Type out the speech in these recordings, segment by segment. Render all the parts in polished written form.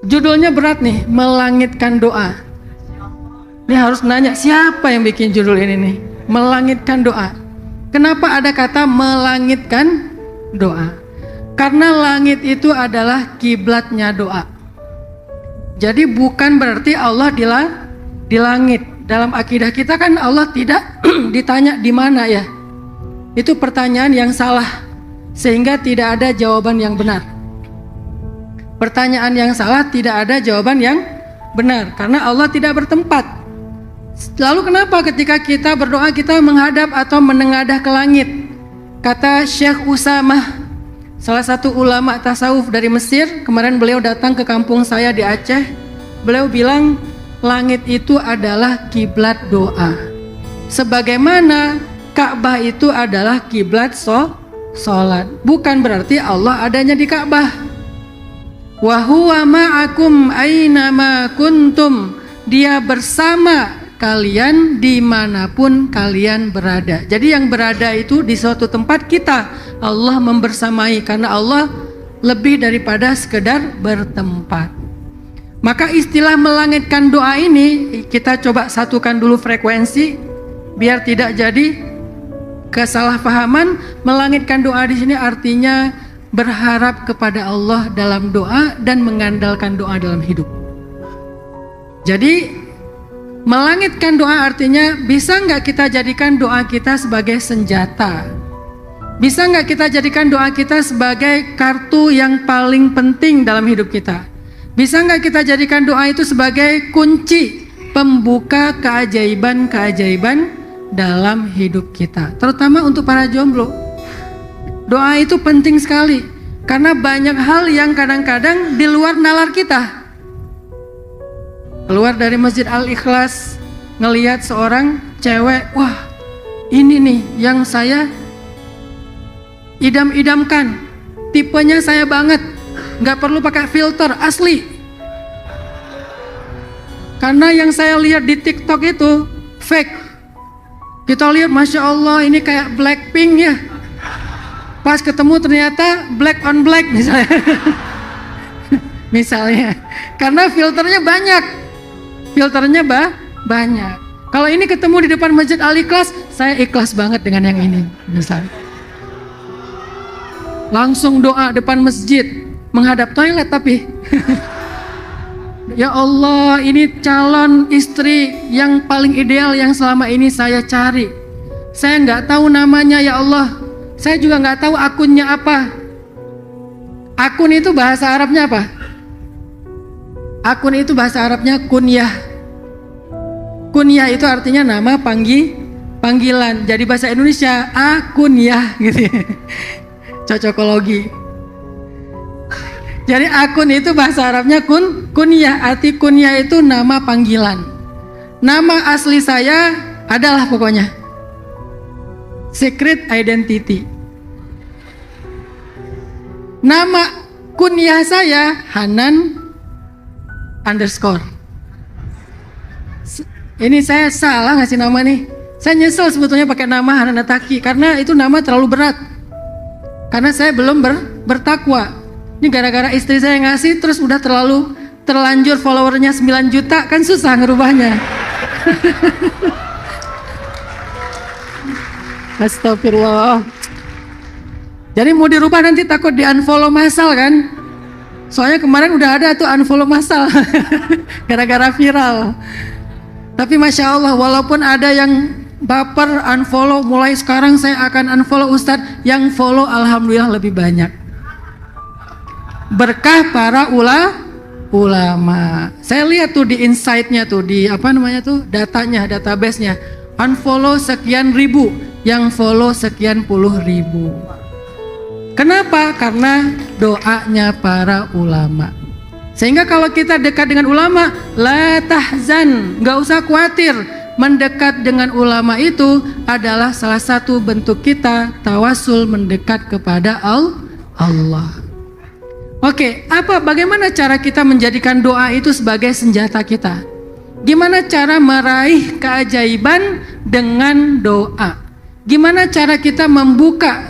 Judulnya berat nih, melangitkan doa. Ini harus nanya, siapa yang bikin judul ini nih? Melangitkan doa. Kenapa ada kata melangitkan doa? Karena langit itu adalah kiblatnya doa. Jadi bukan berarti Allah di langit. Dalam akidah kita kan Allah tidak ditanya di mana ya. Itu pertanyaan yang salah, sehingga tidak ada jawaban yang benar. Pertanyaan yang salah, tidak ada jawaban yang benar, karena Allah tidak bertempat. Lalu kenapa ketika kita berdoa kita menghadap atau menengadah ke langit? Kata Syekh Usamah, salah satu ulama tasawuf dari Mesir, kemarin beliau datang ke kampung saya di Aceh. Beliau bilang langit itu adalah kiblat doa. Sebagaimana Ka'bah itu adalah kiblat sholat. Bukan berarti Allah adanya di Ka'bah. Wa huwa ma'akum aynama kuntum. Dia bersama kalian dimanapun kalian berada. Jadi yang berada itu di suatu tempat kita, Allah membersamai, karena Allah lebih daripada sekedar bertempat. Maka istilah melangitkan doa ini kita coba satukan dulu frekuensi biar tidak jadi kesalahpahaman. Melangitkan doa di sini artinya berharap kepada Allah dalam doa dan mengandalkan doa dalam hidup. Jadi melangitkan doa artinya, bisa nggak kita jadikan doa kita sebagai senjata? Bisa nggak kita jadikan doa kita sebagai kartu yang paling penting dalam hidup kita? Bisa nggak kita jadikan doa itu sebagai kunci pembuka keajaiban-keajaiban dalam hidup kita? Terutama untuk para jomblo. Doa itu penting sekali, karena banyak hal yang kadang-kadang di luar nalar kita. Keluar dari Masjid Al-Ikhlas, ngelihat seorang cewek, wah ini nih yang saya idam-idamkan, tipenya saya banget, nggak perlu pakai filter, asli. Karena yang saya lihat di TikTok itu fake. Kita lihat, Masya Allah, ini kayak Blackpink ya. Pas ketemu ternyata black on black misalnya. Misalnya, karena filternya banyak. Banyak. Kalau ini ketemu di depan Masjid Al-Ikhlas, saya ikhlas banget dengan yang ini misalnya. Langsung doa depan masjid, menghadap toilet tapi. Ya Allah, ini calon istri yang paling ideal yang selama ini saya cari. Saya nggak tahu namanya ya Allah. Saya juga nggak tahu akunnya apa. Akun itu bahasa Arabnya apa? Akun itu bahasa Arabnya kunyah. Kunyah itu artinya nama panggilan. Jadi bahasa Indonesia akunyah gitu. Cocokologi. Jadi akun itu bahasa Arabnya kunyah. Arti kunyah itu nama panggilan. Nama asli saya adalah pokoknya secret identity. Nama kunyah saya Hanan _ Ini saya salah ngasih nama nih. Saya nyesel sebetulnya pakai nama Hanan Ataki, karena itu nama terlalu berat. Karena saya belum bertakwa. Ini gara-gara istri saya ngasih, terus udah terlanjur followernya 9 juta, kan susah ngerubahnya. Astagfirullah. Jadi mau dirubah nanti takut di unfollow massal kan? Soalnya kemarin udah ada tuh unfollow massal gara-gara viral. Tapi Masya Allah, walaupun ada yang baper unfollow, mulai sekarang saya akan unfollow Ustadz. Yang follow alhamdulillah lebih banyak. Berkah para ulama. Saya lihat tuh di insight-nya tuh, di datanya, database-nya. Unfollow sekian ribu, yang follow sekian puluh ribu. Kenapa? Karena doanya para ulama. Sehingga kalau kita dekat dengan ulama, la tahzan, gak usah khawatir. Mendekat dengan ulama itu adalah salah satu bentuk kita tawasul mendekat kepada Allah. Oke, bagaimana cara kita menjadikan doa itu sebagai senjata kita? Gimana cara meraih keajaiban dengan doa? Gimana cara kita membuka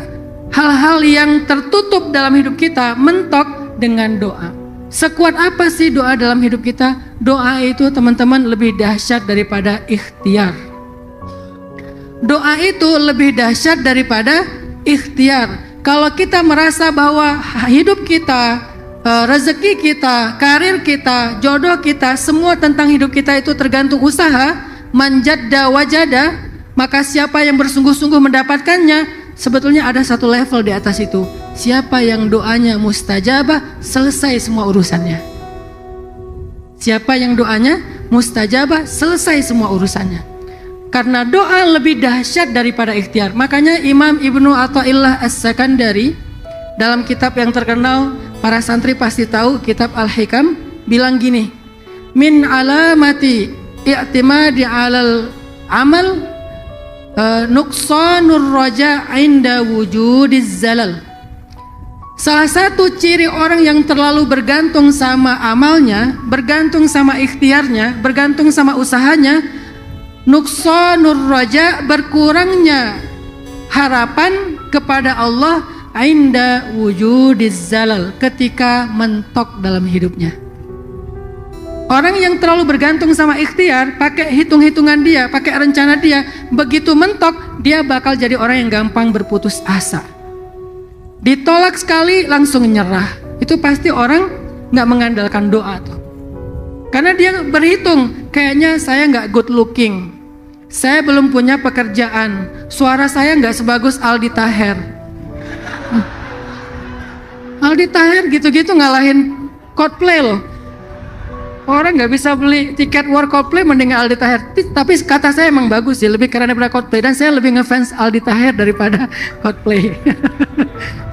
hal-hal yang tertutup dalam hidup kita, mentok dengan doa? Sekuat apa sih doa dalam hidup kita? Doa itu teman-teman lebih dahsyat daripada ikhtiar. Doa itu lebih dahsyat daripada ikhtiar. Kalau kita merasa bahwa hidup kita, rezeki kita, karir kita, jodoh kita, semua tentang hidup kita itu tergantung usaha, manjadda wajada, maka siapa yang bersungguh-sungguh mendapatkannya, sebetulnya ada satu level di atas itu. Siapa yang doanya mustajabah, selesai semua urusannya. Siapa yang doanya mustajabah, selesai semua urusannya. Karena doa lebih dahsyat daripada ikhtiar. Makanya Imam Ibnu Athaillah As-Sakandari dalam kitab yang terkenal, para santri pasti tahu, kitab Al-Hikam, bilang gini, min alamati i'timadi alal amal nuqsanur raja' inda wujudiz zalal. Salah satu ciri orang yang terlalu bergantung sama amalnya, bergantung sama ikhtiarnya, bergantung sama usahanya, nuqsanur raja', berkurangnya harapan kepada Allah inda wujudiz zalal, ketika mentok dalam hidupnya. Orang yang terlalu bergantung sama ikhtiar, pakai hitung-hitungan dia, pakai rencana dia, begitu mentok, dia bakal jadi orang yang gampang berputus asa. Ditolak sekali langsung nyerah. Itu pasti orang gak mengandalkan doa tuh. Karena dia berhitung, kayaknya saya gak good looking, saya belum punya pekerjaan, suara saya gak sebagus Aldi Taher. Aldi Taher gitu-gitu ngalahin Coldplay loh. Orang nggak bisa beli tiket war Coldplay mending Aldi Taher. Tapi kata saya emang bagus sih, lebih keren daripada Coldplay. Dan saya lebih ngefans Aldi Taher daripada Coldplay.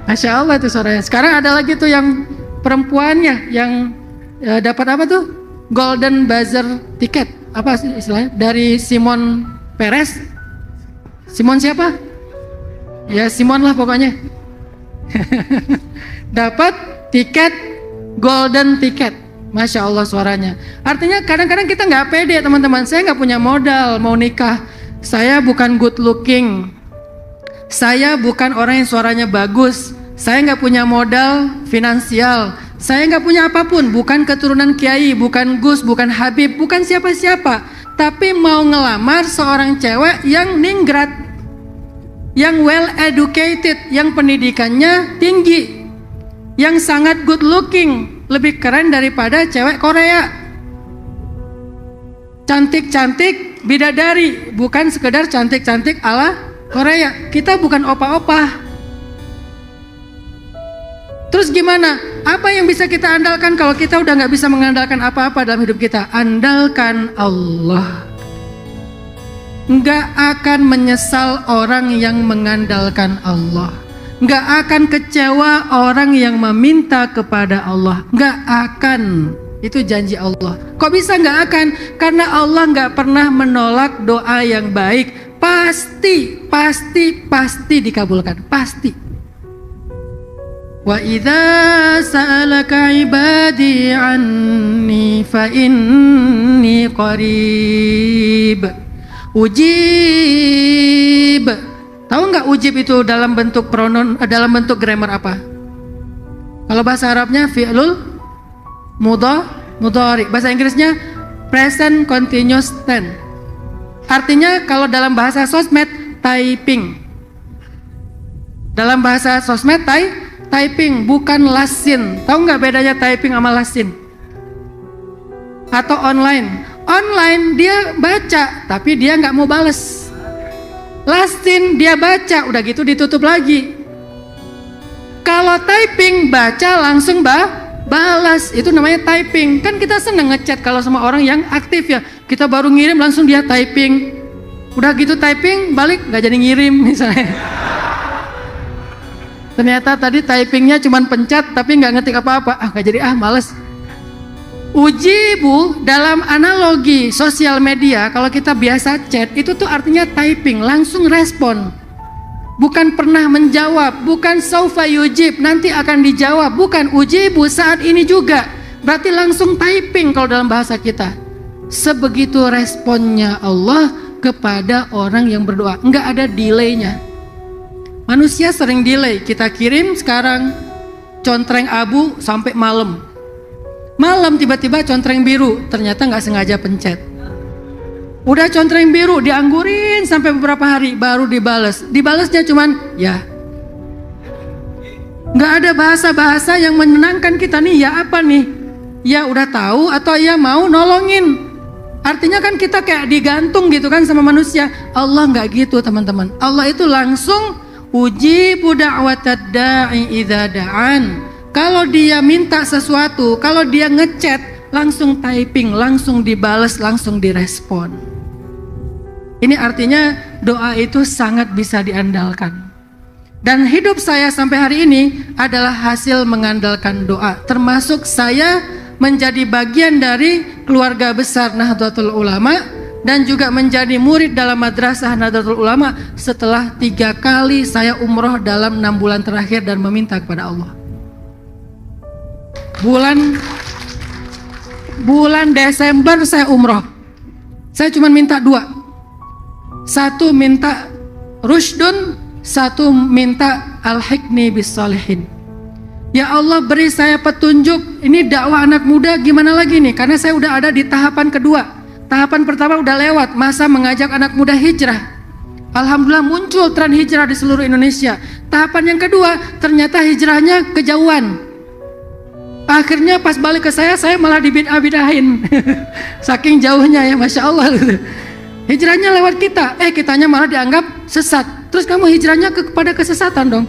Masya Allah tuh suaranya. Sekarang ada lagi tuh yang perempuannya yang dapat apa tuh? Golden Buzzer tiket. Apa sih istilahnya? Dari Simon Perez. Simon siapa? Ya Simon lah pokoknya. Dapat tiket golden tiket. Masya Allah suaranya. Artinya kadang-kadang kita nggak pede teman-teman. Saya nggak punya modal mau nikah. Saya bukan good looking. Saya bukan orang yang suaranya bagus. Saya nggak punya modal finansial. Saya nggak punya apapun. Bukan keturunan kiai, bukan Gus, bukan Habib, bukan siapa-siapa. Tapi mau ngelamar seorang cewek yang ningrat, yang well educated, yang pendidikannya tinggi, yang sangat good looking. Lebih keren daripada cewek Korea. Cantik-cantik bidadari, bukan sekedar cantik-cantik ala Korea. Kita bukan opa-opa. Terus gimana? Apa yang bisa kita andalkan kalau kita udah gak bisa mengandalkan apa-apa dalam hidup kita? Andalkan Allah. Gak akan menyesal orang yang mengandalkan Allah. Gak akan kecewa orang yang meminta kepada Allah. Gak akan. Itu janji Allah. Kok bisa gak akan? Karena Allah gak pernah menolak doa yang baik. Pasti dikabulkan. Pasti. Wa idza sa'alaka ibadi anni fa inni qarib ujib. Tahu nggak ujib itu dalam bentuk pronoun, dalam bentuk grammar apa? Kalau bahasa Arabnya fi'lul mudhari, bahasa Inggrisnya present continuous tense. Artinya kalau dalam bahasa sosmed typing. Dalam bahasa sosmed typing, bukan lasin. Tahu nggak bedanya typing sama lasin? Atau online? Online dia baca, tapi dia nggak mau bales. Lasin dia baca, udah gitu ditutup lagi. Kalau typing, baca langsung balas, itu namanya typing. Kan kita seneng ngechat kalau sama orang yang aktif ya. Kita baru ngirim langsung dia typing. Udah gitu typing, balik nggak jadi ngirim misalnya. Ternyata tadi typingnya cuma pencet tapi nggak ngetik apa-apa. Nggak jadi, males. Ujibu dalam analogi sosial media, kalau kita biasa chat, itu tuh artinya typing, langsung respon. Bukan pernah menjawab, bukan saufa yujib, nanti akan dijawab. Bukan ujibu saat ini juga, berarti langsung typing kalau dalam bahasa kita. Sebegitu responnya Allah kepada orang yang berdoa, nggak ada delaynya. Manusia sering delay, kita kirim sekarang contreng abu sampai malam. Malam tiba-tiba contreng biru, ternyata nggak sengaja pencet. Udah contreng biru, dianggurin sampai beberapa hari baru dibales. Dibalesnya cuman ya. Nggak ada bahasa-bahasa yang menenangkan kita nih. Ya apa nih? Ya udah tahu atau ya mau nolongin. Artinya kan kita kayak digantung gitu kan sama manusia. Allah nggak gitu teman-teman. Allah itu langsung ujibu da'watad da'i idza da'an. Kalau dia minta sesuatu, kalau dia ngechat, langsung typing, langsung dibales, langsung direspon. Ini artinya doa itu sangat bisa diandalkan. Dan hidup saya sampai hari ini adalah hasil mengandalkan doa. Termasuk saya menjadi bagian dari keluarga besar Nahdlatul Ulama dan juga menjadi murid dalam madrasah Nahdlatul Ulama setelah 3 kali saya umroh dalam 6 bulan terakhir dan meminta kepada Allah. Bulan Desember saya umroh. Saya cuma minta 2. Satu minta rushdun, satu minta al-hikni bis salihin. Ya Allah beri saya petunjuk. Ini dakwah anak muda gimana lagi nih? Karena saya udah ada di tahapan kedua. Tahapan pertama udah lewat, masa mengajak anak muda hijrah. Alhamdulillah muncul tren hijrah di seluruh Indonesia. Tahapan yang kedua, ternyata hijrahnya kejauhan. Akhirnya pas balik ke saya malah dibid'ah-bid'ahin. Saking jauhnya ya, Masya Allah. Hijrahnya lewat kita, kitanya malah dianggap sesat. Terus kamu hijrahnya kepada kesesatan dong.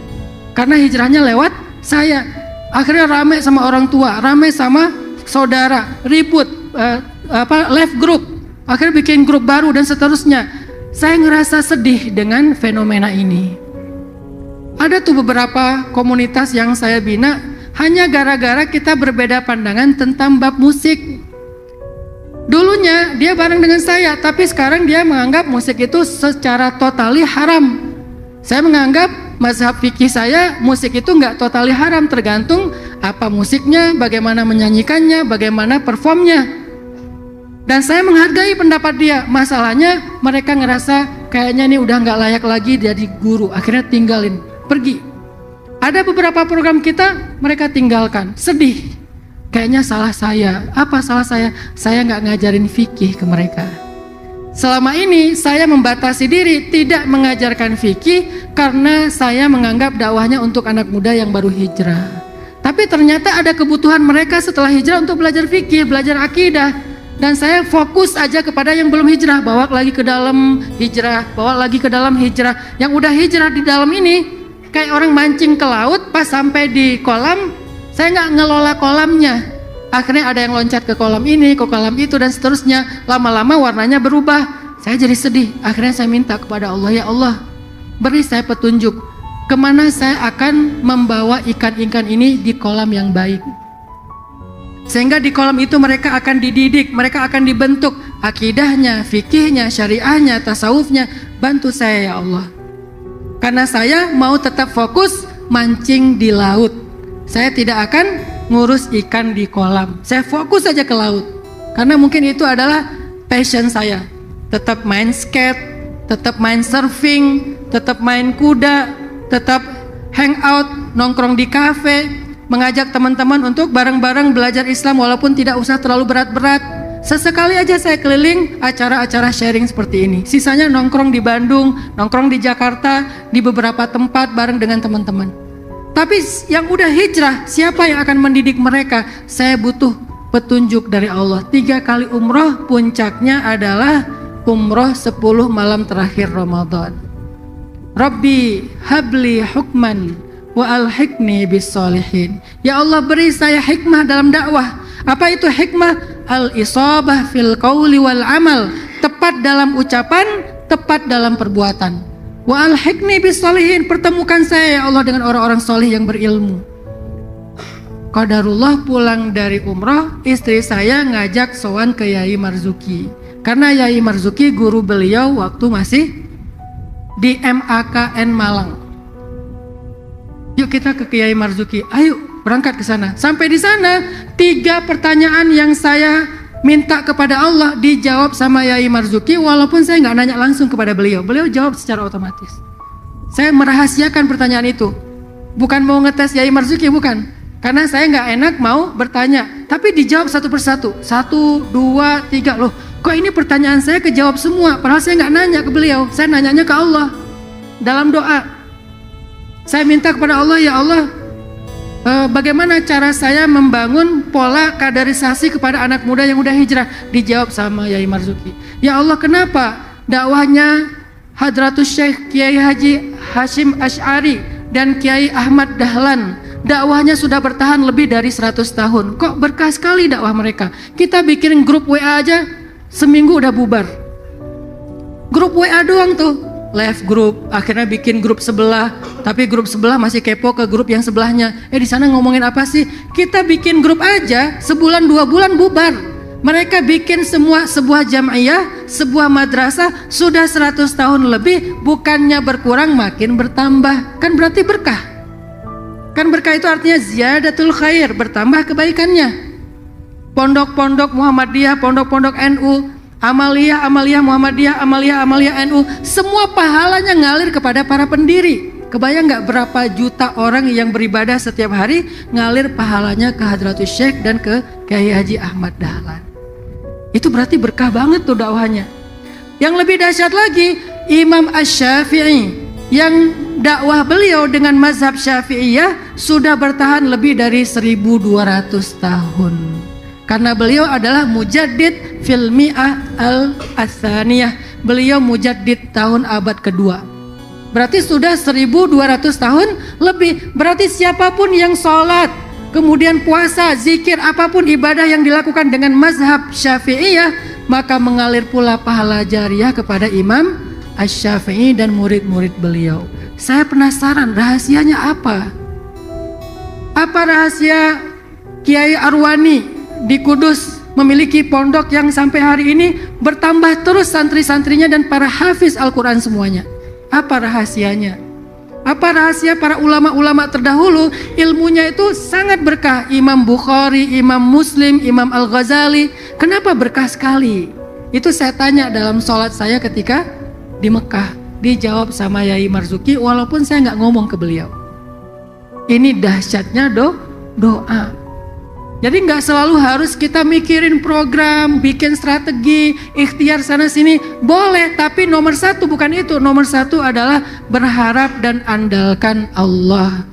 Karena hijrahnya lewat saya. Akhirnya rame sama orang tua, rame sama saudara, ribut, left group. Akhirnya bikin grup baru dan seterusnya. Saya ngerasa sedih dengan fenomena ini. Ada tuh beberapa komunitas yang saya bina hanya gara-gara kita berbeda pandangan tentang bab musik. Dulunya dia bareng dengan saya, tapi sekarang dia menganggap musik itu secara totali haram. Saya menganggap mazhab fikih saya musik itu nggak totali haram, tergantung apa musiknya, bagaimana menyanyikannya, bagaimana performnya. Dan saya menghargai pendapat dia. Masalahnya mereka ngerasa kayaknya ini udah nggak layak lagi jadi guru, akhirnya tinggalin, pergi. Ada beberapa program kita mereka tinggalkan, sedih. Kayaknya salah saya. Apa salah saya? Saya nggak ngajarin fikih ke mereka. Selama ini saya membatasi diri tidak mengajarkan fikih karena saya menganggap dakwahnya untuk anak muda yang baru hijrah. Tapi ternyata ada kebutuhan mereka setelah hijrah untuk belajar fikih, belajar akidah. Dan saya fokus aja kepada yang belum hijrah, bawa lagi ke dalam hijrah, bawa lagi ke dalam hijrah. Yang udah hijrah di dalam ini kayak orang mancing ke laut, pas sampai di kolam saya nggak ngelola kolamnya. Akhirnya ada yang loncat ke kolam ini, ke kolam itu dan seterusnya. Lama-lama warnanya berubah. Saya jadi sedih. Akhirnya saya minta kepada Allah, ya Allah, beri saya petunjuk kemana saya akan membawa ikan-ikan ini di kolam yang baik. Sehingga di kolam itu mereka akan dididik, mereka akan dibentuk akidahnya, fikihnya, syariahnya, tasawufnya. Bantu saya ya Allah. Karena saya mau tetap fokus mancing di laut. Saya tidak akan ngurus ikan di kolam. Saya fokus saja ke laut. Karena mungkin itu adalah passion saya. Tetap main skate, tetap main surfing, tetap main kuda, tetap hangout, nongkrong di kafe, mengajak teman-teman untuk bareng-bareng belajar Islam walaupun tidak usah terlalu berat-berat. Sesekali aja saya keliling acara-acara sharing seperti ini. Sisanya nongkrong di Bandung, nongkrong di Jakarta, di beberapa tempat bareng dengan teman-teman. Tapi yang udah hijrah, siapa yang akan mendidik mereka? Saya butuh petunjuk dari Allah. 3 kali umroh, puncaknya adalah umroh 10 malam terakhir Ramadan. Rabbi habli hukman wa alhiqni bis solihin. Ya Allah beri saya hikmah dalam dakwah. Apa itu hikmah? Al-isabah fil qawli wal amal. Tepat dalam ucapan, tepat dalam perbuatan. Wa alhiqni bis solihin, pertemukan saya ya Allah dengan orang-orang solih yang berilmu. Qadarullah pulang dari umroh, istri saya ngajak sowan ke Yai Marzuki. Karena Yai Marzuki guru beliau waktu masih di MAKN Malang. Yuk kita ke Kiai Marzuki, ayo berangkat ke sana. Sampai di sana 3 pertanyaan yang saya minta kepada Allah dijawab sama Yai Marzuki, walaupun saya nggak nanya langsung kepada beliau. Beliau jawab secara otomatis. Saya merahasiakan pertanyaan itu. Bukan mau ngetes Yai Marzuki, bukan. Karena saya nggak enak mau bertanya. tapi dijawab satu persatu. 1, 2, 3. Loh, kok ini pertanyaan saya kejawab semua? Padahal saya nggak nanya ke beliau, saya nanyanya ke Allah dalam doa. Saya minta kepada Allah, ya Allah, bagaimana cara saya membangun pola kaderisasi kepada anak muda yang udah hijrah? Dijawab sama Yai Marzuki. Ya Allah, kenapa dakwahnya Hadratus Syekh Kiai Haji Hashim Asy'ari dan Kiai Ahmad Dahlan, dakwahnya sudah bertahan lebih dari 100 tahun. Kok berkah sekali dakwah mereka. Kita bikin grup WA aja, seminggu udah bubar. Grup WA doang tuh, left group, akhirnya bikin grup sebelah, tapi grup sebelah masih kepo ke grup yang sebelahnya. Di sana ngomongin apa sih? Kita bikin grup aja, sebulan 2 bulan bubar. Mereka bikin sebuah jam'iyah, sebuah madrasah, sudah 100 tahun lebih, bukannya berkurang makin bertambah. Kan berarti berkah. Kan berkah itu artinya ziyadatul khair, bertambah kebaikannya. Pondok-pondok Muhammadiyah, pondok-pondok NU, Amaliyah Muhammadiyah, Amaliyah NU, semua pahalanya ngalir kepada para pendiri. Kebayang nggak berapa juta orang yang beribadah setiap hari ngalir pahalanya ke Hadratus Syekh dan ke Kiai Haji Ahmad Dahlan. Itu berarti berkah banget tuh dakwahnya. Yang lebih dahsyat lagi, Imam Asy-Syafi'i yang dakwah beliau dengan mazhab Syafi'iyah sudah bertahan lebih dari 1200 tahun. Karena beliau adalah mujaddid fil mi'ah al-atsaniyah. Beliau mujaddid tahun abad kedua. Berarti sudah 1200 tahun lebih. Berarti siapapun yang sholat, kemudian puasa, zikir, apapun ibadah yang dilakukan dengan mazhab Syafi'iyah, maka mengalir pula pahala jariyah kepada Imam Asy-Syafi'i dan murid-murid beliau. Saya penasaran rahasianya apa? Apa rahasia Kiai Arwani di Kudus memiliki pondok yang sampai hari ini bertambah terus santri-santrinya dan para hafiz Al-Quran semuanya? Apa rahasianya? Apa rahasia para ulama-ulama terdahulu? Ilmunya itu sangat berkah. Imam Bukhari, Imam Muslim, Imam Al-Ghazali. Kenapa berkah sekali? Itu saya tanya dalam sholat saya ketika di Mekah. Dijawab sama Yai Marzuki walaupun saya nggak ngomong ke beliau. Ini dahsyatnya doa. Jadi nggak selalu harus kita mikirin program, bikin strategi, ikhtiar sana sini. Boleh, tapi nomor satu bukan itu. Nomor satu adalah berharap dan andalkan Allah.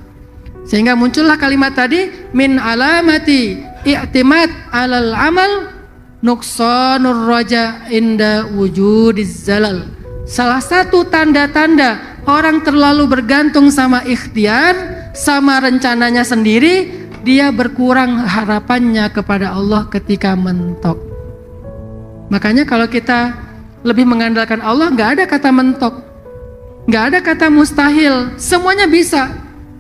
Sehingga muncullah kalimat tadi, min alamati i'timad alal amal nuqsanur raja inda wujudiz zalal. Salah satu tanda-tanda orang terlalu bergantung sama ikhtiar, sama rencananya sendiri, dia berkurang harapannya kepada Allah ketika mentok. Makanya kalau kita lebih mengandalkan Allah, nggak ada kata mentok, nggak ada kata mustahil, semuanya bisa.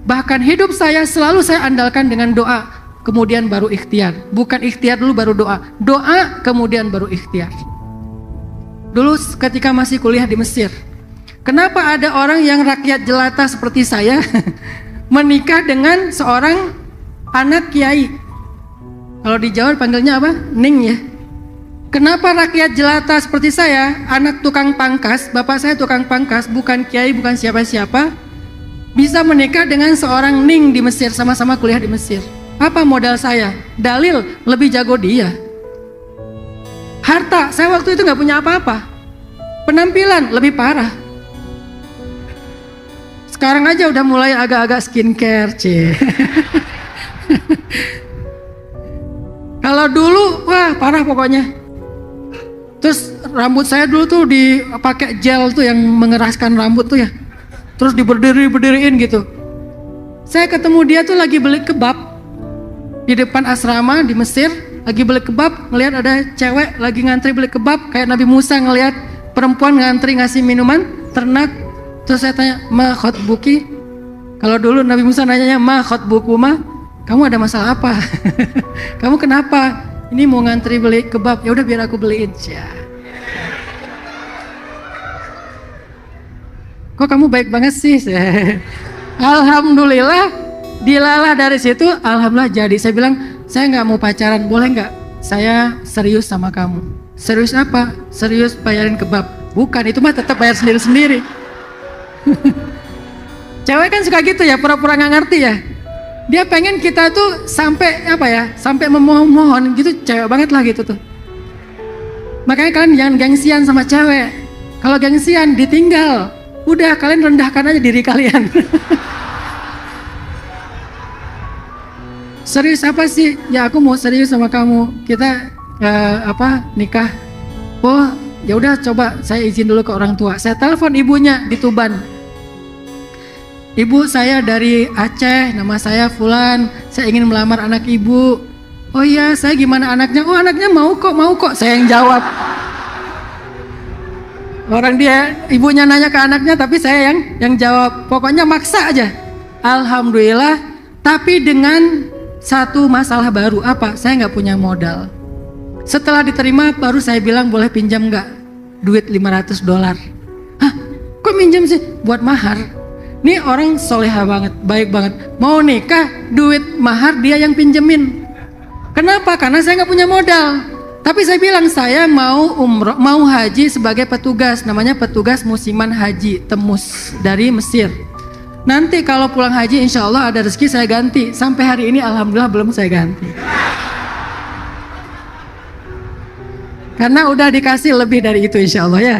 Bahkan hidup saya selalu saya andalkan dengan doa, kemudian baru ikhtiar. Bukan ikhtiar dulu baru doa, doa kemudian baru ikhtiar. Dulu ketika masih kuliah di Mesir, kenapa ada orang yang rakyat jelata seperti saya menikah dengan seorang anak kiai? Kalau di Jawa panggilnya apa? Ning ya. Kenapa rakyat jelata seperti saya, anak tukang pangkas, bapak saya tukang pangkas, bukan kiai, bukan siapa-siapa, bisa menikah dengan seorang Ning di Mesir, sama-sama kuliah di Mesir? Apa modal saya? Dalil, lebih jago dia. Harta, saya waktu itu nggak punya apa-apa. Penampilan, lebih parah. Sekarang aja udah mulai agak-agak skincare, Kalau dulu, wah parah pokoknya. Terus rambut saya dulu tuh dipakai gel tuh yang mengeraskan rambut tuh ya. Terus diberdiriin gitu. Saya ketemu dia tuh lagi beli kebab di depan asrama di Mesir, lagi beli kebab, ngelihat ada cewek lagi ngantri beli kebab, kayak Nabi Musa ngelihat perempuan ngantri ngasih minuman ternak. Terus saya tanya, ma khotbuki? Kalau dulu Nabi Musa nanyanya ma khotbukuma, kamu ada masalah apa? Kamu kenapa? Ini mau ngantri beli kebab, ya udah biar aku beliin. Kok kamu baik banget sih? Alhamdulillah, dilalah dari situ, alhamdulillah jadi. Saya bilang, saya nggak mau pacaran, boleh nggak? Saya serius sama kamu. Serius apa? Serius bayarin kebab. Bukan, itu mah tetap bayar sendiri-sendiri. Cewek kan suka gitu ya, pura-pura nggak ngerti ya. Dia pengen kita tuh sampai apa ya, sampai memohon-mohon gitu, cewek banget lah gitu tuh. Makanya kalian jangan gengsian sama cewek. Kalau gengsian ditinggal, udah kalian rendahkan aja diri kalian. Serius apa sih? Ya aku mau serius sama kamu. Kita nikah. Oh ya udah, coba saya izin dulu ke orang tua. Saya telepon ibunya di Tuban. Ibu, saya dari Aceh, nama saya Fulan, saya ingin melamar anak ibu. Oh iya, saya gimana anaknya? Oh anaknya mau kok, saya yang jawab. Orang dia, ibunya nanya ke anaknya, tapi saya yang jawab. Pokoknya maksa aja. Alhamdulillah, tapi dengan satu masalah baru, apa? Saya nggak punya modal. Setelah diterima, baru saya bilang boleh pinjam nggak? Duit $500. Hah? Kok minjem sih? Buat mahar. Ini orang soleha banget, baik banget. Mau nikah, duit mahar dia yang pinjemin. Kenapa? Karena saya nggak punya modal. Tapi saya bilang saya mau umroh, mau haji sebagai petugas, namanya petugas musiman haji Temus dari Mesir. Nanti kalau pulang haji, insya Allah ada rezeki saya ganti. Sampai hari ini alhamdulillah belum saya ganti. Karena udah dikasih lebih dari itu insya Allah ya.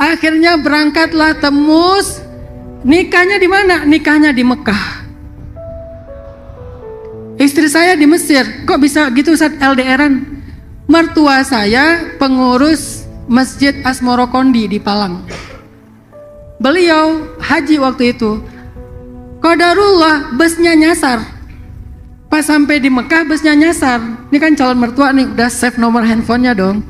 Akhirnya berangkatlah Temus. Nikahnya di mana? Nikahnya di Mekah. Istri saya di Mesir. Kok bisa gitu Ustaz, LDRan? Mertua saya pengurus Masjid Asmorokondi di Palang. Beliau haji waktu itu. Qadarullah busnya nyasar. Pas sampai di Mekah busnya nyasar. Ini kan calon mertua nih, udah save nomor handphonenya dong.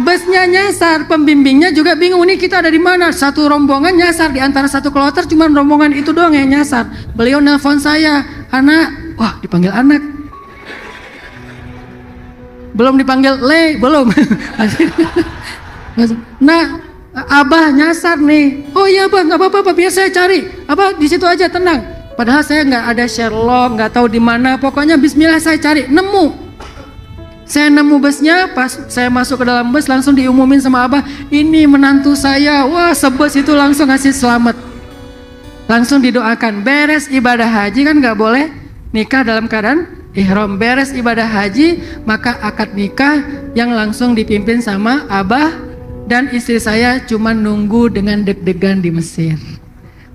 Busnya nyasar, pembimbingnya juga bingung, nih kita ada di mana? Satu rombongan nyasar, di antara satu kloter cuma rombongan itu doang yang nyasar. Beliau nelpon saya, anak, wah dipanggil anak. Belum dipanggil Le, belum. Nah, Abah nyasar nih. Oh iya Bang, nggak apa-apa, biar saya cari. Abah di situ aja, tenang. Padahal saya nggak ada Sherlock, nggak tahu di mana. Pokoknya Bismillah saya cari, nemu. Saya nemu busnya, pas saya masuk ke dalam bus langsung diumumin sama Abah, ini menantu saya. Wah, sebus itu langsung ngasih selamat. Langsung didoakan. Beres ibadah haji kan nggak boleh nikah dalam keadaan ihram. Beres ibadah haji, maka akad nikah yang langsung dipimpin sama Abah dan istri saya cuma nunggu dengan deg-degan di Mesir.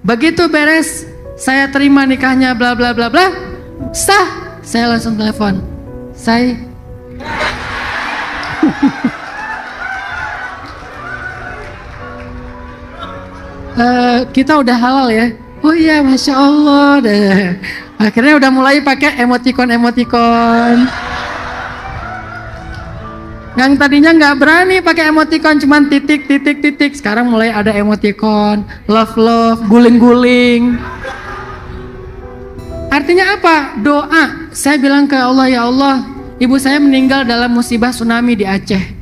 Begitu beres, saya terima nikahnya bla bla bla bla. Sah, saya langsung telepon. Kita udah halal ya. Oh iya, Masya Allah deh. Akhirnya udah mulai pakai emoticon. Yang tadinya nggak berani pakai emoticon, cuman titik. Sekarang mulai ada emoticon, love, guling-guling. Artinya apa? Doa. Saya bilang ke Allah, ya Allah, ibu saya meninggal dalam musibah tsunami di Aceh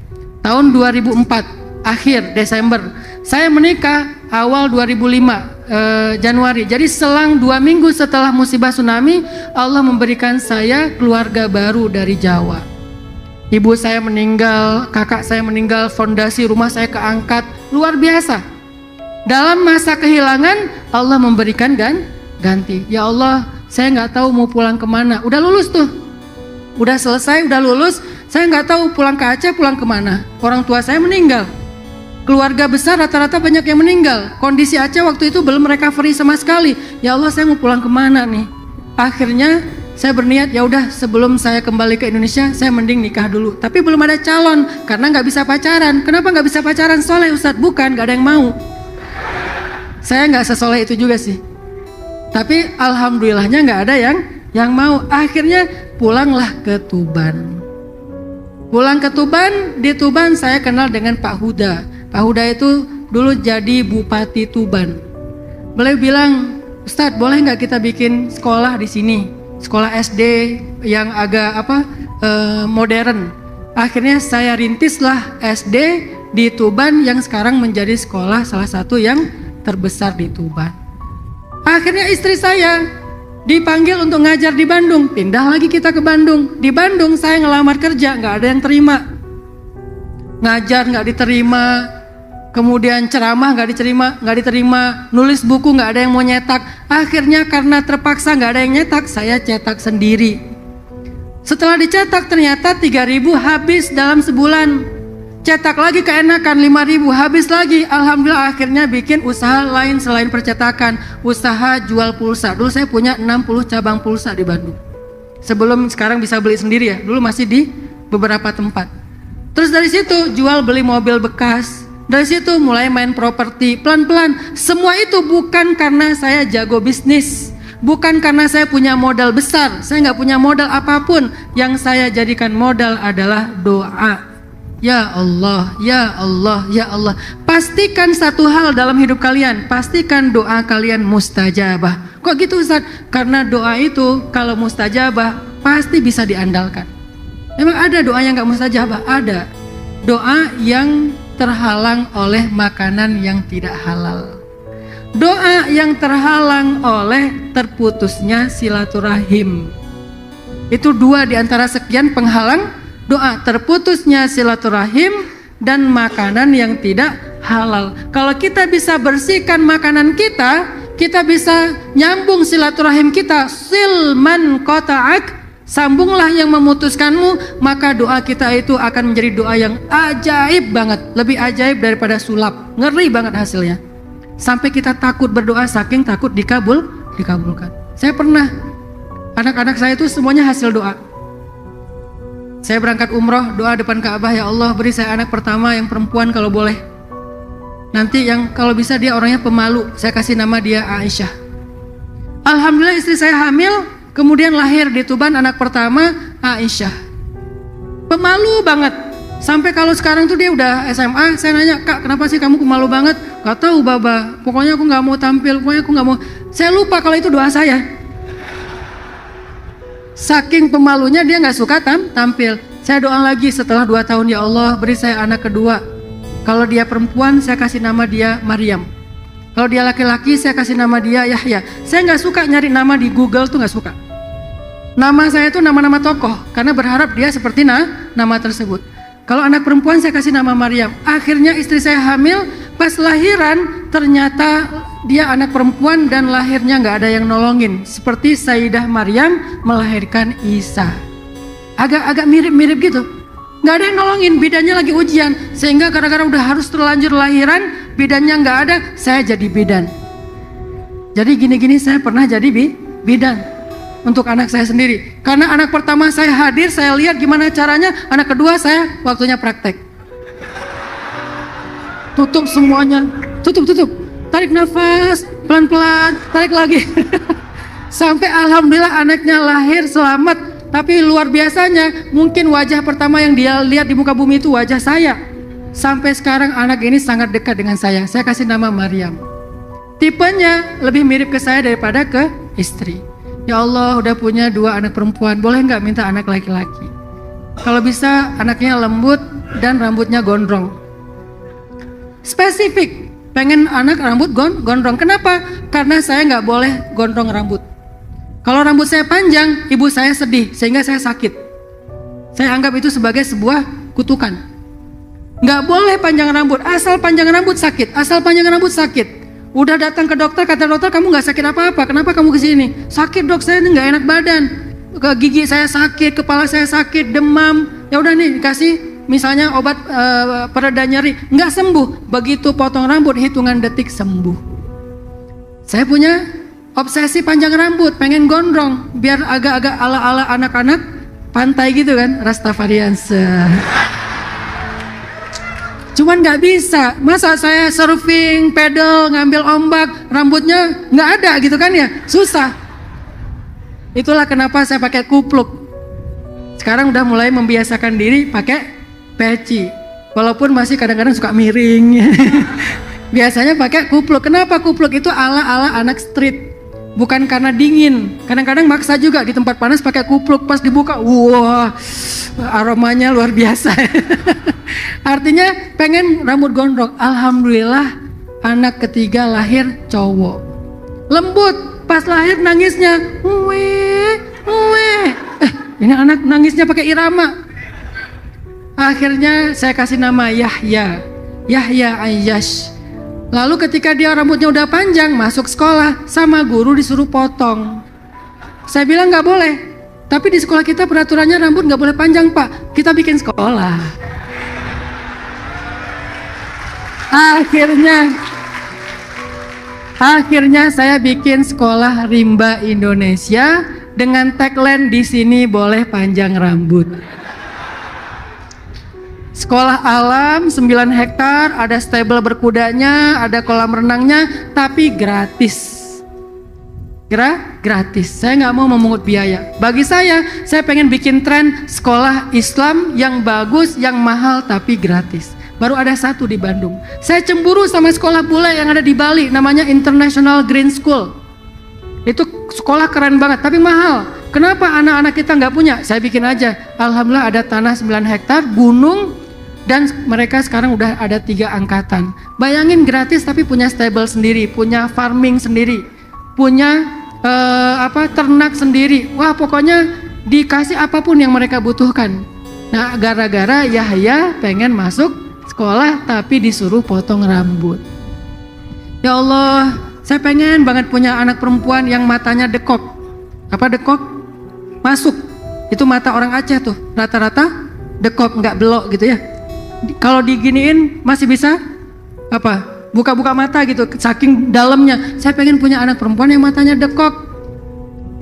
tahun 2004 akhir Desember. Saya menikah awal 2005 Januari. Jadi selang 2 minggu setelah musibah tsunami, Allah memberikan saya keluarga baru dari Jawa. Ibu saya meninggal, kakak saya meninggal, fondasi rumah saya keangkat. Luar biasa. Dalam masa kehilangan, Allah memberikan ganti. Ya Allah, saya nggak tahu mau pulang kemana. Udah lulus tuh. Udah selesai, udah lulus, saya nggak tahu pulang ke Aceh, pulang kemana. Orang tua saya meninggal. Keluarga besar rata-rata banyak yang meninggal. Kondisi Aceh waktu itu belum recovery sama sekali. Ya Allah, saya mau pulang kemana nih? Akhirnya saya berniat, ya udah sebelum saya kembali ke Indonesia, saya mending nikah dulu. Tapi belum ada calon, karena nggak bisa pacaran. Kenapa nggak bisa pacaran? Soleh Ustadz, bukan, nggak ada yang mau. Saya nggak sesoleh itu juga sih. Tapi alhamdulillahnya nggak ada yang mau. Akhirnya pulanglah ke Tuban. Pulang ke Tuban, di Tuban saya kenal dengan Pak Huda. Pak Huda itu dulu jadi Bupati Tuban. Beliau bilang, Ustadz boleh nggak kita bikin sekolah di sini? Sekolah SD yang agak modern. Akhirnya saya rintislah SD di Tuban yang sekarang menjadi sekolah salah satu yang terbesar di Tuban. Akhirnya istri saya dipanggil untuk ngajar di Bandung, pindah lagi kita ke Bandung. Di Bandung saya ngelamar kerja, nggak ada yang terima. Ngajar nggak diterima. kemudian ceramah nggak diterima, nulis buku nggak ada yang mau nyetak. Akhirnya karena terpaksa nggak ada yang nyetak, saya cetak sendiri. Setelah dicetak ternyata 3.000 habis dalam sebulan. Cetak lagi keenakan 5.000 habis lagi. Alhamdulillah akhirnya bikin usaha lain selain percetakan, usaha jual pulsa. Dulu saya punya 60 cabang pulsa di Bandung. Sebelum sekarang bisa beli sendiri ya, dulu masih di beberapa tempat. Terus dari situ jual beli mobil bekas. Dari situ mulai main properti pelan-pelan. Semua itu bukan karena saya jago bisnis, bukan karena saya punya modal besar. Saya nggak punya modal apapun. Yang saya jadikan modal adalah doa. Ya Allah, ya Allah, ya Allah. Pastikan satu hal dalam hidup kalian, pastikan doa kalian mustajabah. Kok gitu Ustaz? Karena doa itu kalau mustajabah pasti bisa diandalkan. Emang ada doa yang gak mustajabah? Ada. Doa yang terhalang oleh makanan yang tidak halal. Doa yang terhalang oleh terputusnya silaturahim. Itu 2 di antara sekian penghalang doa, terputusnya silaturahim dan makanan yang tidak halal. Kalau kita bisa bersihkan makanan kita, kita bisa nyambung silaturahim kita. Silman qata'ak, sambunglah yang memutuskanmu, maka doa kita itu akan menjadi doa yang ajaib banget, lebih ajaib daripada sulap. Ngeri banget hasilnya. Sampai kita takut berdoa saking takut dikabulkan. Saya pernah, anak-anak saya itu semuanya hasil doa. Saya berangkat umroh, doa depan Ka'bah, ya Allah beri saya anak pertama yang perempuan kalau boleh. Nanti yang kalau bisa dia orangnya pemalu, saya kasih nama dia Aisyah. Alhamdulillah istri saya hamil, kemudian lahir di Tuban anak pertama Aisyah. Pemalu banget. Sampai kalau sekarang tuh dia udah SMA, saya nanya, Kak kenapa sih kamu pemalu banget? Gak tahu Baba, pokoknya aku gak mau tampil, pokoknya aku gak mau. Saya lupa kalau itu doa saya. Saking pemalunya dia gak suka tampil. Saya doa lagi setelah 2 tahun, ya Allah beri saya anak kedua. Kalau dia perempuan saya kasih nama dia Maryam. Kalau dia laki-laki saya kasih nama dia Yahya. Saya gak suka nyari nama di Google tuh, gak suka. Nama saya tuh nama-nama tokoh, karena berharap dia seperti nama tersebut. Kalau anak perempuan saya kasih nama Maryam. Akhirnya istri saya hamil, pas lahiran ternyata dia anak perempuan dan lahirnya nggak ada yang nolongin. Seperti Sayyidah Maryam melahirkan Isa. Agak mirip-mirip gitu. Nggak ada yang nolongin, bidannya lagi ujian. Sehingga gara-gara udah harus terlanjur lahiran, bidannya nggak ada, saya jadi bidan. Jadi gini-gini saya pernah jadi bidan. Untuk anak saya sendiri. Karena anak pertama saya hadir, saya lihat gimana caranya. Anak kedua saya waktunya praktek. Tutup semuanya. Tutup. Tarik nafas, pelan-pelan, tarik lagi. Sampai alhamdulillah anaknya lahir selamat. Tapi luar biasanya, mungkin wajah pertama yang dia lihat di muka bumi itu wajah saya. Sampai sekarang anak ini sangat dekat dengan saya. Saya kasih nama Maryam. Tipenya lebih mirip ke saya daripada ke istri. Ya Allah udah punya 2 anak perempuan, boleh nggak minta anak laki-laki? Kalau bisa anaknya lembut dan rambutnya gondrong. Spesifik, pengen anak rambut gondrong. Kenapa? Karena saya nggak boleh gondrong rambut. Kalau rambut saya panjang, ibu saya sedih sehingga saya sakit. Saya anggap itu sebagai sebuah kutukan. Nggak boleh panjang rambut, asal panjang rambut sakit, Udah datang ke dokter, kata dokter kamu nggak sakit apa-apa, kenapa kamu kesini? Sakit dok, saya ini nggak enak badan, gigi saya sakit, kepala saya sakit, demam. Ya udah nih dikasih misalnya obat pereda nyeri, nggak sembuh. Begitu potong rambut hitungan detik sembuh. Saya punya obsesi panjang rambut, pengen gondrong, biar agak-agak ala-ala anak-anak pantai gitu kan, Rastafarianse. Cuman nggak bisa, masa saya surfing, pedal, ngambil ombak, rambutnya nggak ada gitu kan ya, susah. Itulah kenapa saya pakai kupluk. Sekarang udah mulai membiasakan diri pakai peci, walaupun masih kadang-kadang suka miring. Biasanya pakai kupluk. Kenapa kupluk itu ala-ala anak street? Bukan karena dingin, kadang-kadang maksa juga di tempat panas pakai kupluk, pas dibuka, wah aromanya luar biasa. Artinya pengen rambut gondrong. Alhamdulillah anak ketiga lahir cowok, lembut, pas lahir nangisnya, ini anak nangisnya pakai irama. Akhirnya saya kasih nama Yahya. Yahya Ayyash. Lalu ketika dia rambutnya udah panjang, masuk sekolah, sama guru disuruh potong. Saya bilang nggak boleh. Tapi di sekolah kita peraturannya rambut nggak boleh panjang, Pak. Kita bikin sekolah. Akhirnya saya bikin sekolah rimba Indonesia dengan tagline di sini boleh panjang rambut. Sekolah alam 9 hektar, ada stable berkudanya, ada kolam renangnya, tapi gratis. Gratis. Saya nggak mau memungut biaya. Bagi saya pengen bikin tren sekolah Islam yang bagus, yang mahal tapi gratis. Baru ada satu di Bandung. Saya cemburu sama sekolah bule yang ada di Bali, namanya International Green School. Itu sekolah keren banget, tapi mahal. Kenapa anak-anak kita nggak punya? Saya bikin aja. Alhamdulillah ada tanah 9 hektar, gunung, dan mereka sekarang udah ada 3 angkatan. Bayangin gratis tapi punya stable sendiri, punya farming sendiri, punya ternak sendiri. Wah, pokoknya dikasih apapun yang mereka butuhkan. Nah, gara-gara Yahya pengen masuk sekolah tapi disuruh potong rambut. Ya Allah, saya pengen banget punya anak perempuan yang matanya dekok. Apa dekok? Masuk. Itu mata orang Aceh tuh, rata-rata dekok, nggak belok gitu ya. Kalau diginiin masih bisa buka-buka mata gitu, saking dalamnya. Saya pengen punya anak perempuan yang matanya dekok,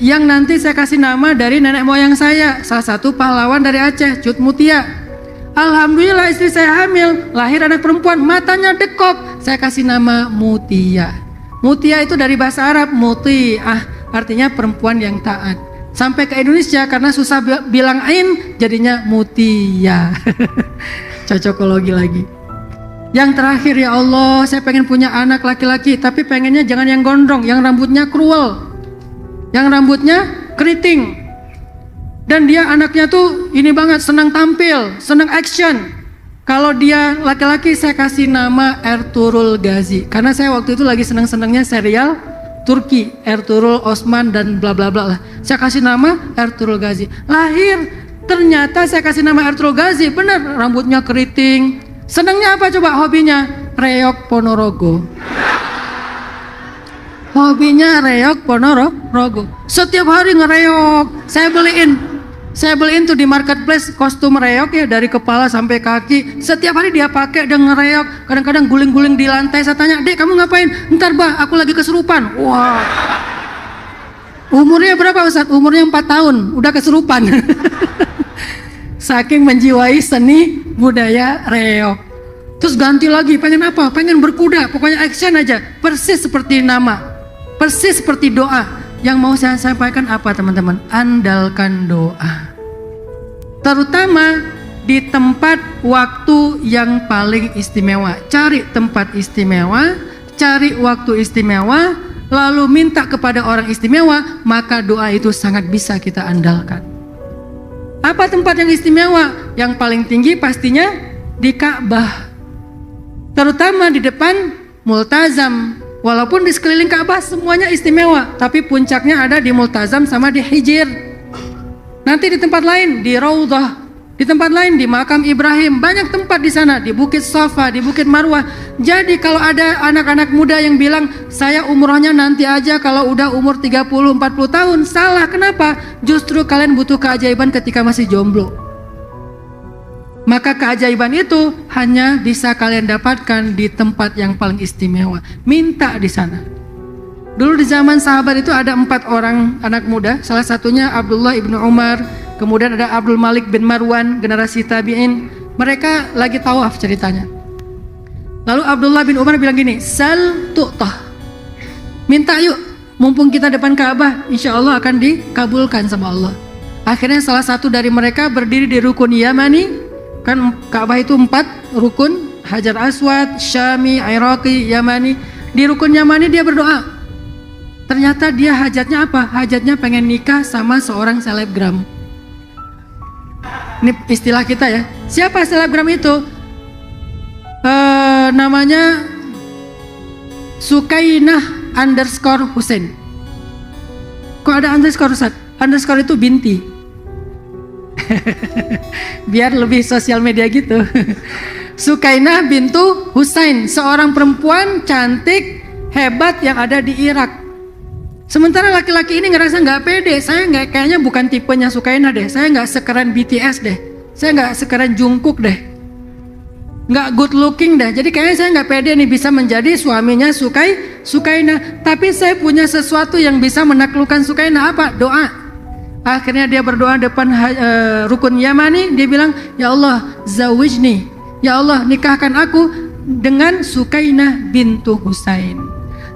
yang nanti saya kasih nama dari nenek moyang saya, salah satu pahlawan dari Aceh, Cut Mutia. Alhamdulillah istri saya hamil, lahir anak perempuan matanya dekok, saya kasih nama Mutia. Mutia itu dari bahasa Arab, muti'ah, artinya perempuan yang taat. Sampai ke Indonesia karena susah bilang ain, jadinya Mutia. Cocokologi lagi. Yang terakhir, ya Allah, saya pengen punya anak laki-laki, tapi pengennya jangan yang gondrong, yang rambutnya kruwel, yang rambutnya keriting. Dan dia anaknya tuh ini banget, senang tampil, senang action. Kalau dia laki-laki saya kasih nama Ertuğrul Gazi, karena saya waktu itu lagi senang-senangnya serial Turki, Ertuğrul Osman dan bla bla bla lah. Saya kasih nama Ertuğrul Gazi. Lahir, ternyata saya kasih nama Ertuğrul Gazi, benar, rambutnya keriting. Senangnya apa coba hobinya? Reog Ponorogo. Hobinya reog Ponorogo. Setiap hari ngereog. Saya beliin tuh di marketplace kostum reog ya, dari kepala sampai kaki. Setiap hari dia pakai dan ngereog. Kadang-kadang guling-guling di lantai. Saya tanya, "Dek, kamu ngapain?" "Ntar, Bah, aku lagi kesurupan." Wah. Umurnya berapa, Ustaz? Umurnya 4 tahun, udah kesurupan. Saking menjiwai seni budaya reog. Terus ganti lagi, pengen apa? Pengen berkuda, pokoknya action aja. Persis seperti nama, persis seperti doa. Yang mau saya sampaikan apa teman-teman? Andalkan doa. Terutama di tempat waktu yang paling istimewa. Cari tempat istimewa, cari waktu istimewa, lalu minta kepada orang istimewa, maka doa itu sangat bisa kita andalkan. Apa tempat yang istimewa? Yang paling tinggi pastinya di Ka'bah. Terutama di depan Multazam. Walaupun di sekeliling Ka'bah semuanya istimewa, tapi puncaknya ada di Multazam sama di Hijr. Nanti di tempat lain di Raudhah, di tempat lain di Makam Ibrahim, banyak tempat di sana, di Bukit Safa, di Bukit Marwah. Jadi kalau ada anak-anak muda yang bilang saya umrohnya nanti aja kalau udah umur 30-40 tahun, salah. Kenapa? Justru kalian butuh keajaiban ketika masih jomblo. Maka keajaiban itu hanya bisa kalian dapatkan di tempat yang paling istimewa. Minta di sana. Dulu di zaman sahabat itu ada 4 orang anak muda. Salah satunya Abdullah ibnu Umar. Kemudian ada Abdul Malik bin Marwan, generasi tabi'in. Mereka lagi tawaf ceritanya. Lalu Abdullah bin Umar bilang gini, "Sal tu'tah." Minta yuk, mumpung kita depan Ka'bah, insya Allah akan dikabulkan sama Allah. Akhirnya salah satu dari mereka berdiri di rukun Yamani. Kan Ka'bah itu 4 rukun, Hajar Aswad, Syami, Iraqi, Yamani. Di rukun Yamani dia berdoa. Ternyata dia hajatnya apa? Hajatnya pengen nikah sama seorang selebgram. Ini istilah kita ya. Siapa selebgram itu? Namanya Sukainah _Husain. Kok ada underscore, Ustaz? Underscore itu binti. Biar lebih sosial media gitu. Sukainah bintu Husain, seorang perempuan cantik, hebat yang ada di Irak. Sementara laki-laki ini ngerasa nggak pede, saya nggak, kayaknya bukan tipenya Sukainah deh, saya nggak sekeren BTS deh, saya nggak sekeren Jungkook deh, nggak good looking deh, jadi kayaknya saya nggak pede nih bisa menjadi suaminya Sukainah. Tapi saya punya sesuatu yang bisa menaklukkan Sukainah, apa? Doa. Akhirnya dia berdoa depan rukun Yamani, dia bilang, ya Allah zawijni, ya Allah nikahkan aku dengan Sukainah bintu Husain.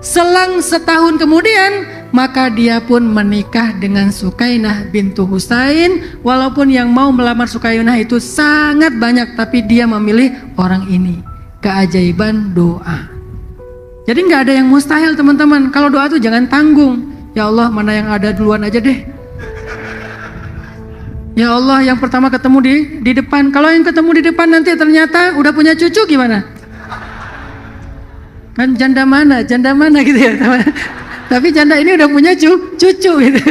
Selang setahun kemudian, maka dia pun menikah dengan Sukainah bintu Husain. Walaupun yang mau melamar Sukainah itu sangat banyak, tapi dia memilih orang ini. Keajaiban doa. Jadi nggak ada yang mustahil teman-teman. Kalau doa tuh jangan tanggung. Ya Allah, mana yang ada duluan aja deh. Ya Allah, yang pertama ketemu di depan. Kalau yang ketemu di depan nanti ternyata udah punya cucu gimana? Kan janda mana gitu ya. Tapi janda ini udah punya cucu gitu.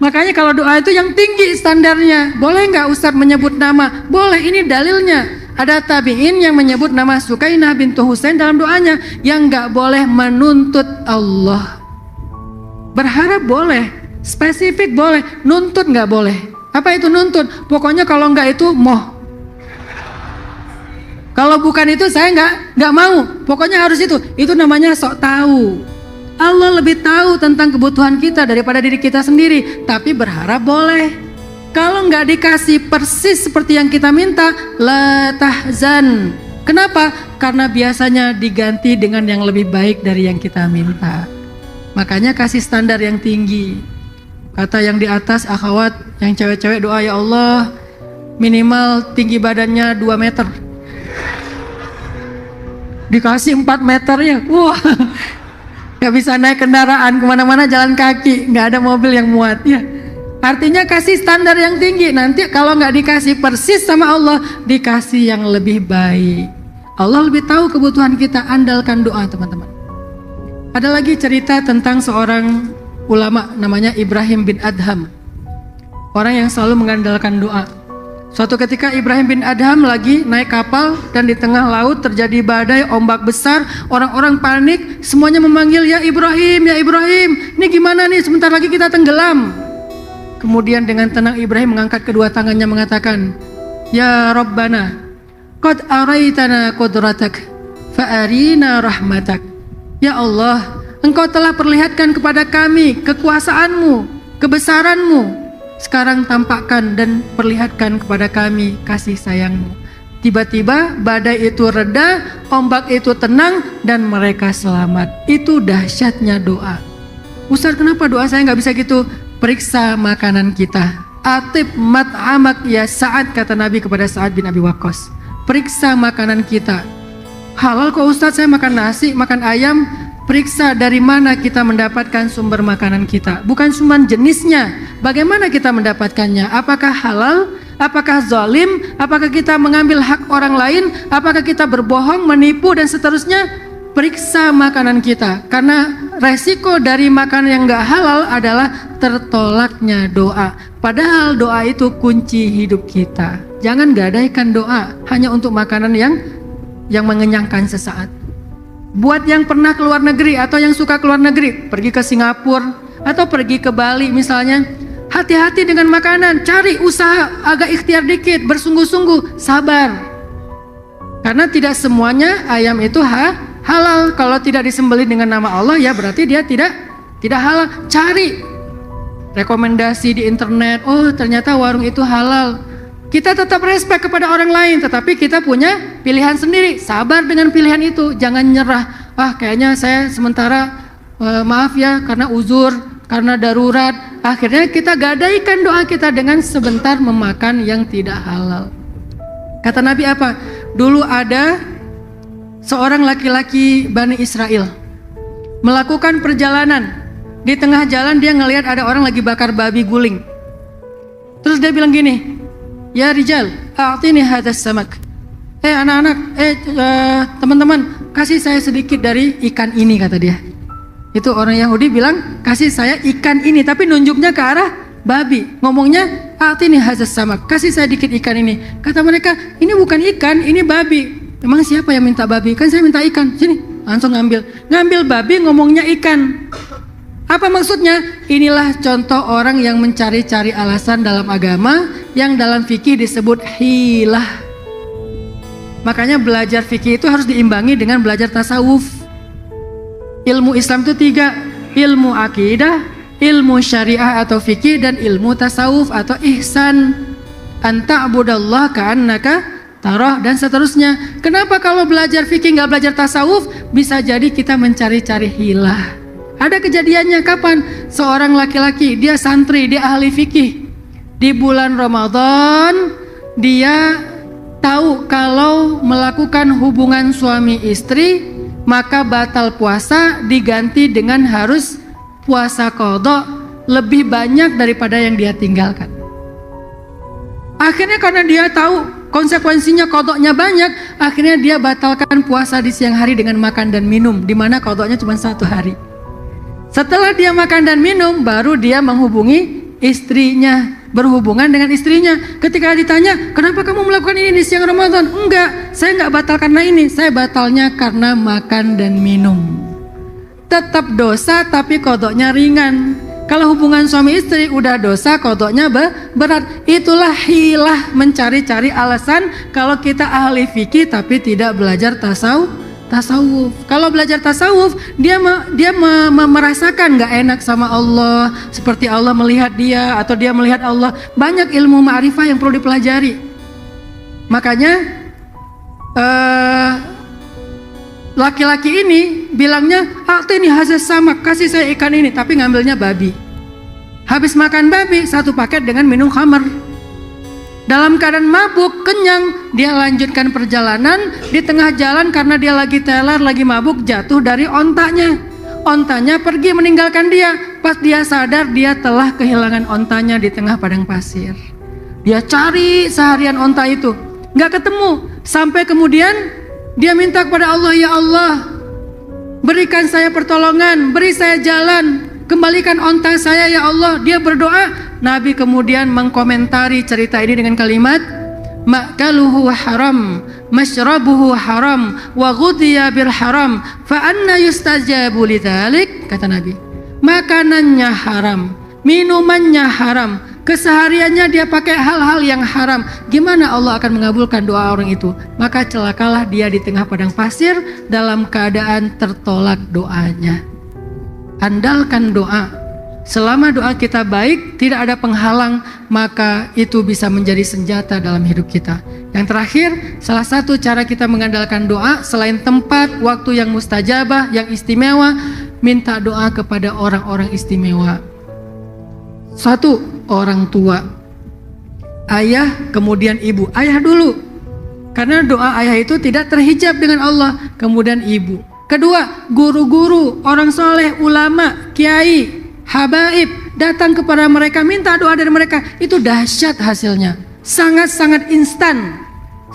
Makanya kalau doa itu yang tinggi standarnya. Boleh nggak Ustadz menyebut nama? Boleh, ini dalilnya. Ada tabi'in yang menyebut nama Sukainah bintu Husain dalam doanya. Yang nggak boleh menuntut Allah. Berharap boleh, spesifik boleh, nuntut nggak boleh. Apa itu nuntut? Pokoknya kalau nggak itu moh. Kalau bukan itu saya nggak mau. Pokoknya harus itu. Itu namanya sok tahu. Allah lebih tahu tentang kebutuhan kita daripada diri kita sendiri. Tapi berharap boleh. Kalau nggak dikasih persis seperti yang kita minta, la tahzan. Kenapa? Karena biasanya diganti dengan yang lebih baik dari yang kita minta. Makanya kasih standar yang tinggi. Kata yang di atas, akhwat, yang cewek-cewek doa, ya Allah minimal tinggi badannya 2 meter. Dikasih 4 meter ya, wah, gak bisa naik kendaraan kemana-mana, jalan kaki, gak ada mobil yang muat ya. Artinya kasih standar yang tinggi. Nanti kalau gak dikasih persis sama Allah, dikasih yang lebih baik. Allah lebih tahu kebutuhan kita. Andalkan doa teman-teman. Ada lagi cerita tentang seorang ulama namanya Ibrahim bin Adham, orang yang selalu mengandalkan doa. Suatu ketika Ibrahim bin Adham lagi naik kapal dan di tengah laut terjadi badai, ombak besar, orang-orang panik, semuanya memanggil, ya Ibrahim, ini gimana nih, sebentar lagi kita tenggelam. Kemudian dengan tenang Ibrahim mengangkat kedua tangannya mengatakan, ya Rabbana, qad araitana qudratak, fa'arina rahmatak. Ya Allah, Engkau telah perlihatkan kepada kami kekuasaanmu, kebesaranmu. Sekarang tampakkan dan perlihatkan kepada kami kasih sayangmu. Tiba-tiba badai itu reda, ombak itu tenang, dan mereka selamat. Itu dahsyatnya doa. Ustaz, kenapa doa saya nggak bisa gitu? Periksa makanan kita. Atib mat'amak ya Sa'ad, kata Nabi kepada Sa'ad bin Abi Waqqas. Periksa makanan kita. Halal kok Ustaz, saya makan nasi, makan ayam. Periksa dari mana kita mendapatkan sumber makanan kita. Bukan cuma jenisnya, bagaimana kita mendapatkannya. Apakah halal, apakah zalim, apakah kita mengambil hak orang lain, apakah kita berbohong, menipu, dan seterusnya. Periksa makanan kita. Karena resiko dari makanan yang gak halal adalah tertolaknya doa. Padahal doa itu kunci hidup kita. Jangan gadaikan doa hanya untuk makanan yang mengenyangkan sesaat. Buat yang pernah keluar negeri atau yang suka keluar negeri, pergi ke Singapura atau pergi ke Bali misalnya, hati-hati dengan makanan, cari usaha agak ikhtiar dikit, bersungguh-sungguh, sabar. Karena tidak semuanya ayam itu halal. Kalau tidak disembelih dengan nama Allah, ya berarti dia tidak halal. Cari rekomendasi di internet, oh ternyata warung itu halal. Kita tetap respect kepada orang lain, tetapi kita punya pilihan sendiri. Sabar dengan pilihan itu, jangan nyerah. Kayaknya saya sementara maaf ya, karena uzur, karena darurat. Akhirnya kita gadaikan doa kita dengan sebentar memakan yang tidak halal. Kata Nabi apa? Dulu ada seorang laki-laki Bani Israel melakukan perjalanan. Di tengah jalan dia ngelihat ada orang lagi bakar babi guling. Terus dia bilang gini, ya Rijal, a'tini hadas samak. Anak-anak, teman-teman, kasih saya sedikit dari ikan ini, kata dia. Itu orang Yahudi bilang, kasih saya ikan ini, tapi nunjuknya ke arah babi. Ngomongnya, a'tini hadas samak, kasih saya dikit ikan ini. Kata mereka, ini bukan ikan, ini babi. Emang siapa yang minta babi? Kan saya minta ikan. Sini, langsung ngambil babi, ngomongnya ikan. Apa maksudnya? Inilah contoh orang yang mencari-cari alasan dalam agama yang dalam fikih disebut hilah. Makanya belajar fikih itu harus diimbangi dengan belajar tasawuf. Ilmu Islam itu 3, ilmu akidah, ilmu syariah atau fikih, dan ilmu tasawuf atau ihsan. Anta'budallah ka'annaka tarah, dan seterusnya. Kenapa kalau belajar fikih nggak belajar tasawuf? Bisa jadi kita mencari-cari hilah. Ada kejadiannya kapan? Seorang laki-laki, dia santri, dia ahli fikih. Di bulan Ramadan, dia tahu kalau melakukan hubungan suami istri, maka batal puasa diganti dengan harus puasa qadha lebih banyak daripada yang dia tinggalkan. Akhirnya karena dia tahu konsekuensinya qadhanya banyak, akhirnya dia batalkan puasa di siang hari dengan makan dan minum, di mana qadhanya cuma 1 hari. Setelah dia makan dan minum, baru dia menghubungi istrinya, berhubungan dengan istrinya. Ketika ditanya, kenapa kamu melakukan ini di siang Ramadan? Enggak, saya enggak batal karena ini, saya batalnya karena makan dan minum. Tetap dosa tapi qadhanya ringan. Kalau hubungan suami istri udah dosa, qadhanya berat. Itulah hilah, mencari-cari alasan kalau kita ahli fikih tapi tidak belajar tasawuf. Kalau belajar tasawuf, dia merasakan nggak enak sama Allah, seperti Allah melihat dia atau dia melihat Allah. Banyak ilmu ma'rifah yang perlu dipelajari. Makanya laki-laki ini bilangnya, ini hasil sama, kasih saya ikan ini, tapi ngambilnya babi. Habis makan babi, 1 paket dengan minum khamar. Dalam keadaan mabuk, kenyang, dia lanjutkan perjalanan. Di tengah jalan karena dia lagi teler, lagi mabuk, jatuh dari ontanya. Ontanya pergi meninggalkan dia. Pas dia sadar, dia telah kehilangan ontanya di tengah padang pasir. Dia cari seharian onta itu, nggak ketemu. Sampai kemudian dia minta kepada Allah, ya Allah, berikan saya pertolongan, beri saya jalan, kembalikan onta saya ya Allah. Dia berdoa. Nabi kemudian mengkomentari cerita ini dengan kalimat, ma'kaluhu haram, mashrabuhu haram, wa ghudhiya bil haram, fa anna yustajabu lidzalik. Kata Nabi, makanannya haram, minumannya haram, kesehariannya dia pakai hal-hal yang haram. Gimana Allah akan mengabulkan doa orang itu? Maka celakalah dia di tengah padang pasir dalam keadaan tertolak doanya. Andalkan doa. Selama doa kita baik, tidak ada penghalang, maka itu bisa menjadi senjata dalam hidup kita. Yang terakhir, salah satu cara kita mengandalkan doa, selain tempat, waktu yang mustajabah, yang istimewa, minta doa kepada orang-orang istimewa. 1, orang tua. Ayah, kemudian ibu. Ayah dulu, karena doa ayah itu tidak terhijab dengan Allah. Kemudian ibu. Kedua, guru-guru, orang soleh, ulama, kiai, habaib, datang kepada mereka, minta doa dari mereka. Itu dahsyat hasilnya, sangat-sangat instan,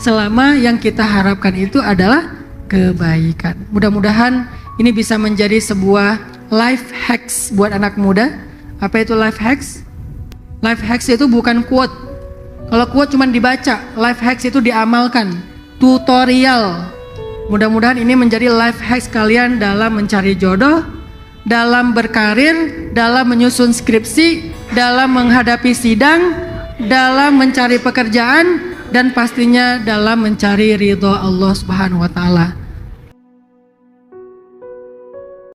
selama yang kita harapkan itu adalah kebaikan. Mudah-mudahan ini bisa menjadi sebuah life hacks buat anak muda. Apa itu life hacks? Life hacks itu bukan quote. Kalau quote cuma dibaca, life hacks itu diamalkan, tutorial. Mudah-mudahan ini menjadi life hacks kalian dalam mencari jodoh, dalam berkarir, dalam menyusun skripsi, dalam menghadapi sidang, dalam mencari pekerjaan, dan pastinya dalam mencari ridho Allah Subhanahu wa Ta'ala.